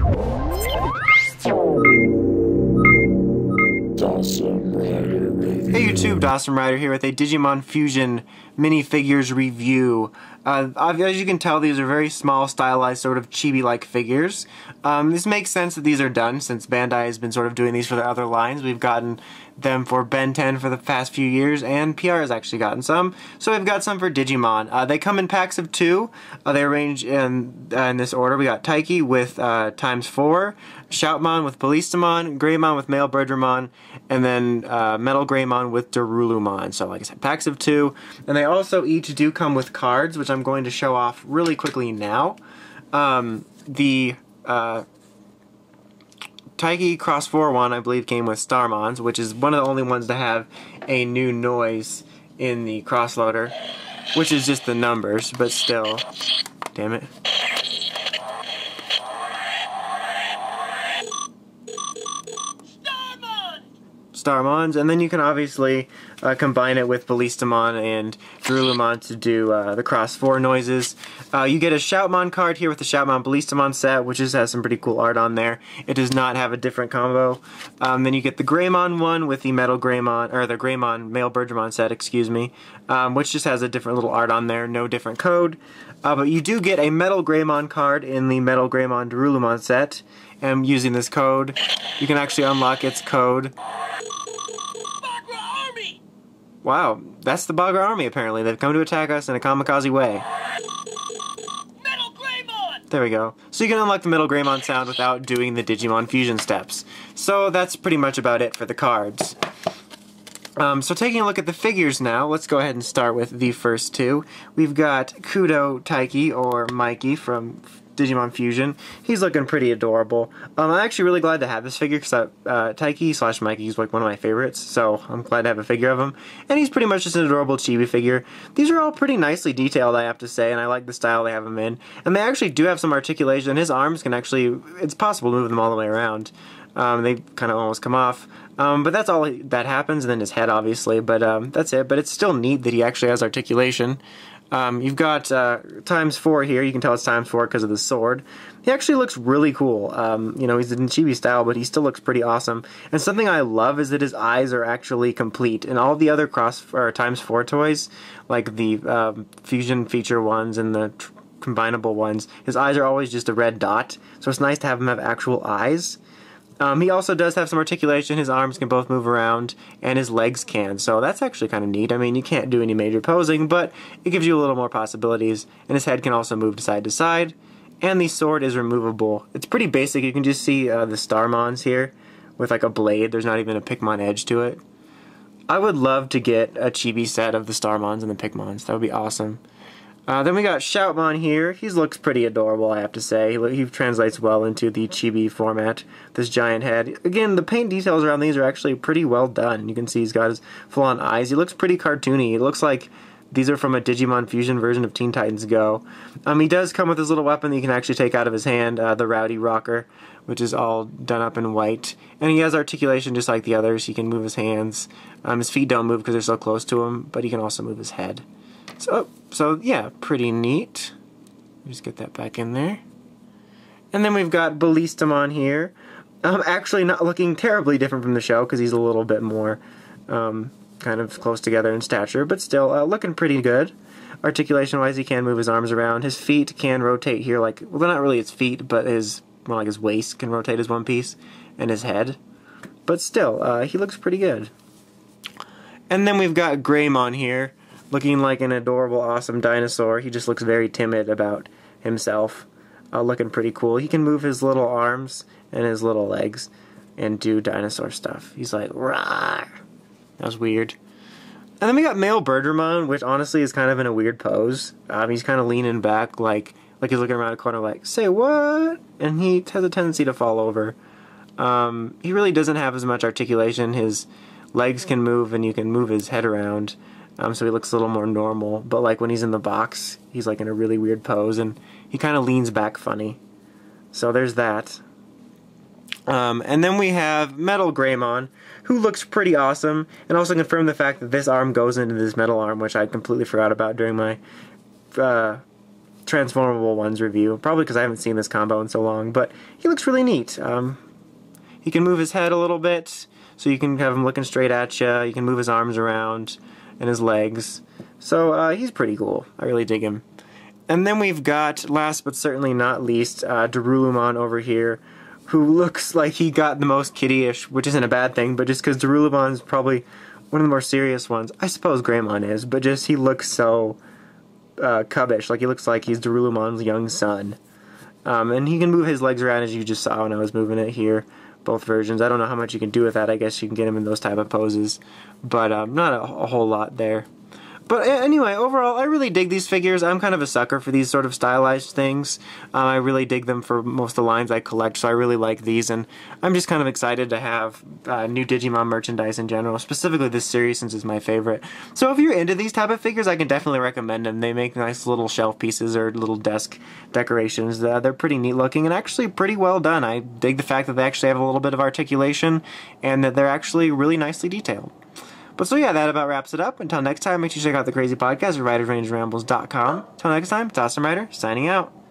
Hey YouTube, Dawson Rider here with a Digimon Fusion Mini Figures review. As you can tell, these are very small, stylized, sort of chibi-like figures. This makes sense that these are done, since Bandai has been sort of doing these for their other lines. We've gotten them for Ben 10 for the past few years, and PR has actually gotten some. So we've got some for Digimon. They come in packs of 2. They arrange in this order. We got Taiki with ×4, Shoutmon with Balistamon, Greymon with MailBirdramon, and then Metalgreymon with Dorulumon. So like I said, packs of 2. And they also each do come with cards, which I'm going to show off really quickly now. The Taiki X4 one, I believe, came with Starmons, which is one of the only ones to have a new noise in the crossloader, which is just the numbers, but still. Damn it. Starmons, and then you can obviously combine it with Balistamon and Dorulumon to do the X4 noises. You get a Shoutmon card here with the Shoutmon Balistamon set, which just has some pretty cool art on there. It does not have a different combo. Then you get the Greymon one with the Metalgreymon, or the Greymon MailBirdramon set, excuse me, which just has a different little art on there, no different code. But you do get a Metalgreymon card in the Metalgreymon Dorulumon set, and using this code, you can actually unlock its code. Wow, that's the Bagra Army apparently. They've come to attack us in a kamikaze way. Metalgreymon! There we go. So you can unlock the Metalgreymon sound without doing the Digimon Fusion steps. So that's pretty much about it for the cards. So taking a look at the figures now, let's go ahead and start with the first 2. We've got Kudo Taiki, or Mikey, from Digimon Fusion. He's looking pretty adorable. I'm actually really glad to have this figure because Taiki / Mikey is like one of my favorites, so I'm glad to have a figure of him. And he's pretty much just an adorable chibi figure. These are all pretty nicely detailed, I have to say, and I like the style they have him in. And they actually do have some articulation. His arms can actually, it's possible to move them all the way around. They kind of almost come off. But that's all that happens, and then his head, obviously. But that's it. But it's still neat that he actually has articulation. You've got ×4 here. You can tell it's ×4 because of the sword. He actually looks really cool. You know, he's in chibi style, but he still looks pretty awesome. And something I love is that his eyes are actually complete. And all the other ×4 toys, like the Fusion feature ones and the combinable ones, his eyes are always just a red dot. So it's nice to have him have actual eyes. He also does have some articulation. His arms can both move around, and his legs can, so that's actually kind of neat. I mean, you can't do any major posing, but it gives you a little more possibilities, and his head can also move side to side, and the sword is removable. It's pretty basic. You can just see the Starmons here with like a blade. There's not even a Pikmon edge to it. I would love to get a chibi set of the Starmons and the Pikmons. That would be awesome. Then we got Shoutmon here. He looks pretty adorable, I have to say. He translates well into the chibi format. This giant head. Again, the paint details around these are actually pretty well done. You can see he's got his full-on eyes. He looks pretty cartoony. It looks like these are from a Digimon Fusion version of Teen Titans Go. He does come with his little weapon that you can actually take out of his hand, the Rowdy Rocker, which is all done up in white. And he has articulation just like the others. He can move his hands. His feet don't move because they're so close to him, but he can also move his head. So yeah, pretty neat. Just get that back in there. And then we've got Balistamon here. Actually not looking terribly different from the show because he's a little bit more kind of close together in stature, but still looking pretty good. Articulation-wise, he can move his arms around. His feet can rotate here, like, well, they're not really his feet, but more like his waist can rotate as one piece, and his head. But still, he looks pretty good. And then we've got Greymon here, looking like an adorable, awesome dinosaur. He just looks very timid about himself. Looking pretty cool. He can move his little arms and his little legs and do dinosaur stuff. He's like, rawr. That was weird. And then we got MailBirdramon, which honestly is kind of in a weird pose. He's kind of leaning back like he's looking around a corner like, say what? And he has a tendency to fall over. He really doesn't have as much articulation. His legs can move and you can move his head around. So he looks a little more normal, but like when he's in the box, he's like in a really weird pose, and he kind of leans back funny. So there's that. And then we have Metalgreymon, who looks pretty awesome, and also confirmed the fact that this arm goes into this metal arm, which I completely forgot about during my transformable ones review, probably because I haven't seen this combo in so long, but he looks really neat. He can move his head a little bit, so you can have him looking straight at you. You can move his arms around and his legs. So he's pretty cool. I really dig him. And then we've got, last but certainly not least, Dorulumon over here, who looks like he got the most kiddie-ish, which isn't a bad thing, but just because Dorulumon is probably one of the more serious ones. I suppose Greymon is, but just he looks so cubbish. Like, he looks like he's Dorulumon's young son. And he can move his legs around, as you just saw when I was moving it here. Both versions. I don't know how much you can do with that. I guess you can get him in those type of poses, but not a whole lot there. But anyway, overall, I really dig these figures. I'm kind of a sucker for these sort of stylized things. I really dig them for most of the lines I collect, so I really like these, and I'm just kind of excited to have new Digimon merchandise in general, specifically this series since it's my favorite. So if you're into these type of figures, I can definitely recommend them. They make nice little shelf pieces or little desk decorations. They're pretty neat looking and actually pretty well done. I dig the fact that they actually have a little bit of articulation and that they're actually really nicely detailed. But so yeah, that about wraps it up. Until next time, make sure you check out the Crazy Podcast at WritersRangeRambles.com. Until next time, it's Awesome Writer, signing out.